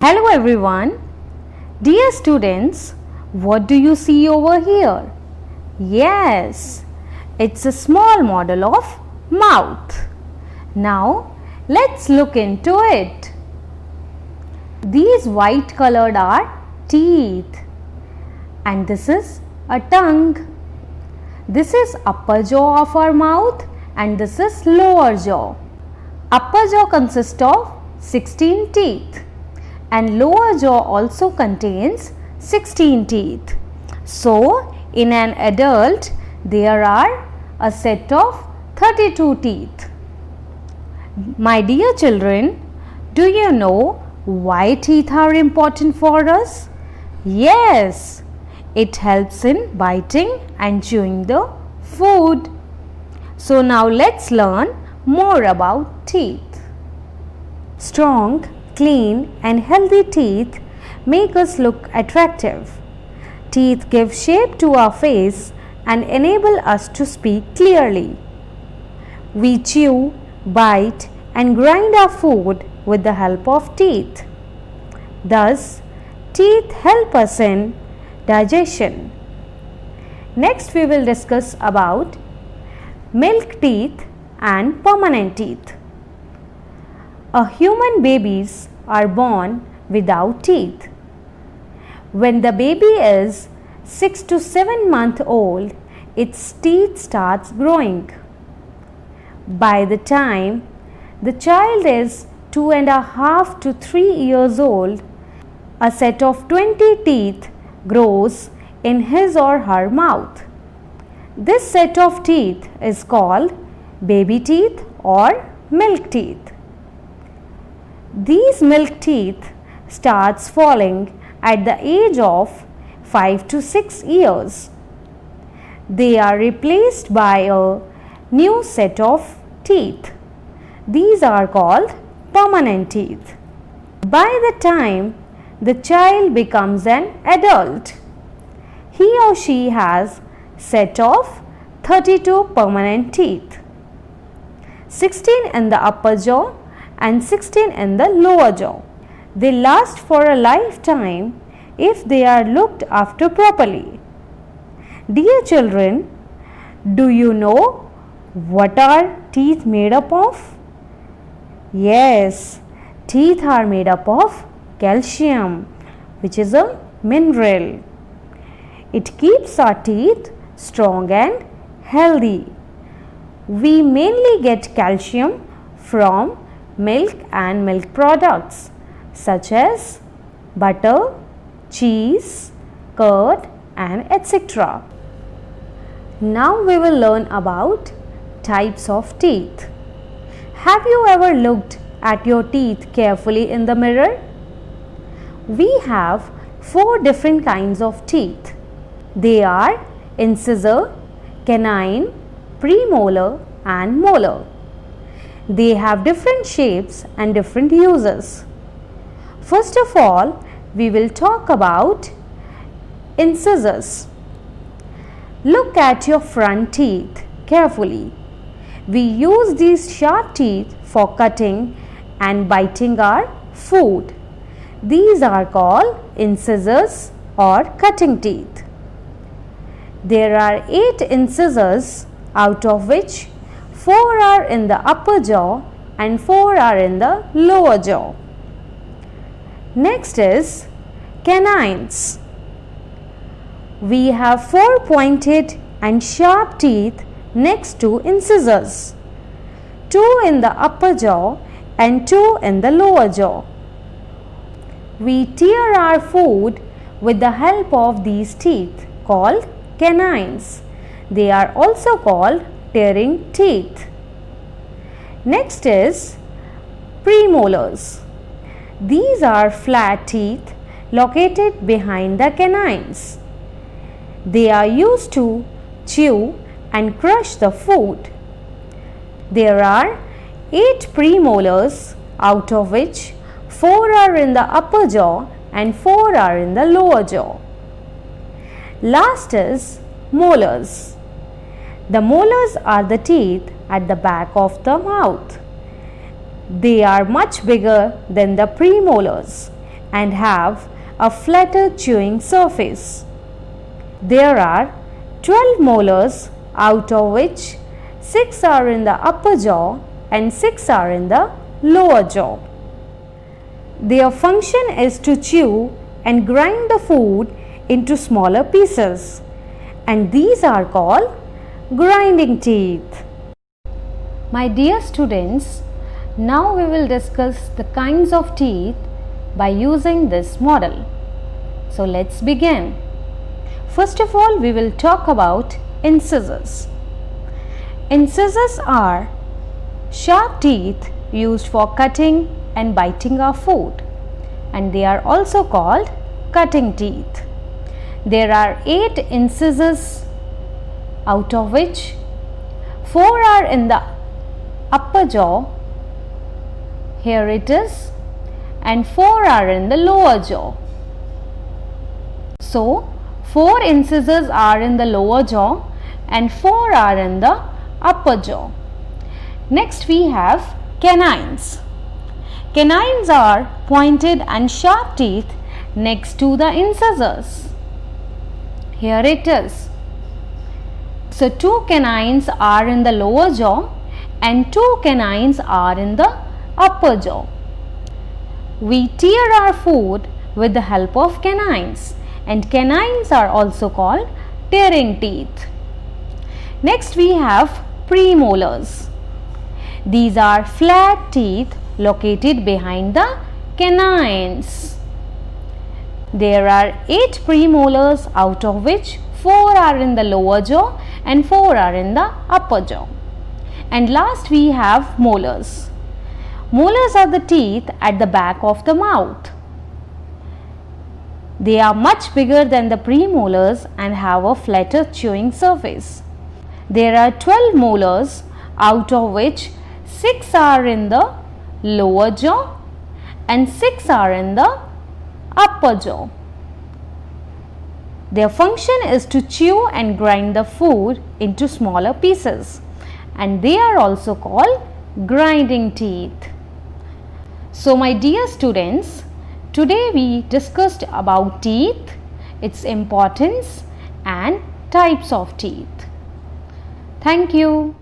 Hello everyone. Dear students, what do you see over here? Yes, it's a small model of mouth. Now, let's look into it. These white colored are teeth and this is a tongue. This is upper jaw of our mouth and this is lower jaw. Upper jaw consists of 16 teeth. And lower jaw also contains 16 teeth. So, in an adult, there are a set of 32 teeth. My dear children, do you know why teeth are important for us? Yes, it helps in biting and chewing the food. So, now let's learn more about teeth. Strong, clean and healthy teeth make us look attractive. Teeth give shape to our face and enable us to speak clearly. We chew, bite and grind our food with the help of teeth. Thus, teeth help us in digestion. Next we will discuss about milk teeth and permanent teeth. Human babies are born without teeth. When the baby is 6 to 7 months old, its teeth starts growing. By the time the child is 2.5 to 3 years old, a set of 20 teeth grows in his or her mouth. This set of teeth is called baby teeth or milk teeth. These milk teeth starts falling at the age of 5 to 6 years. They are replaced by a new set of teeth. These are called permanent teeth. By the time the child becomes an adult, he or she has set of 32 permanent teeth, 16 in the upper jaw and 16 in the lower jaw. They last for a lifetime if they are looked after properly. Dear children, do you know what are teeth made up of? Yes, teeth are made up of calcium, which is a mineral. It keeps our teeth strong and healthy. We mainly get calcium from milk and milk products such as butter, cheese, curd and etc. Now we will learn about types of teeth. Have you ever looked at your teeth carefully in the mirror? We have 4 different kinds of teeth. They are incisor, canine, premolar and molar. They have different shapes and different uses. First of all, we will talk about incisors. Look at your front teeth carefully. We use these sharp teeth for cutting and biting our food. These are called incisors or cutting teeth. There are 8 incisors, out of which 4 are in the upper jaw and 4 are in the lower jaw. Next is canines. We have 4 pointed and sharp teeth next to incisors, 2 in the upper jaw and 2 in the lower jaw. We tear our food with the help of these teeth called canines. They are also called tearing teeth. Next is premolars. These are flat teeth located behind the canines. They are used to chew and crush the food. There are 8 premolars, out of which 4 are in the upper jaw and 4 are in the lower jaw. Last is molars. The molars are the teeth at the back of the mouth. They are much bigger than the premolars and have a flatter chewing surface. There are 12 molars, out of which 6 are in the upper jaw and 6 are in the lower jaw. Their function is to chew and grind the food into smaller pieces, and these are called grinding teeth. My dear students, now we will discuss the kinds of teeth by using this model. So let's begin. First of all, we will talk about incisors. Incisors are sharp teeth used for cutting and biting our food, and they are also called cutting teeth. There are 8 incisors, out of which 4 are in the upper jaw, here it is, and 4 are in the lower jaw. So 4 incisors are in the lower jaw and 4 are in the upper jaw. Next we have canines. Canines are pointed and sharp teeth next to the incisors. Here it is. So 2 canines are in the lower jaw and 2 canines are in the upper jaw. We tear our food with the help of canines, and canines are also called tearing teeth. Next we have premolars. These are flat teeth located behind the canines. There are 8 premolars, out of which 4 are in the lower jaw and 4 are in the upper jaw. And last we have molars. Molars are the teeth at the back of the mouth. They are much bigger than the premolars and have a flatter chewing surface. There are 12 molars, out of which 6 are in the lower jaw and 6 are in the upper jaw. Their function is to chew and grind the food into smaller pieces, and they are also called grinding teeth. So my dear students, today we discussed about teeth, its importance and types of teeth. Thank you.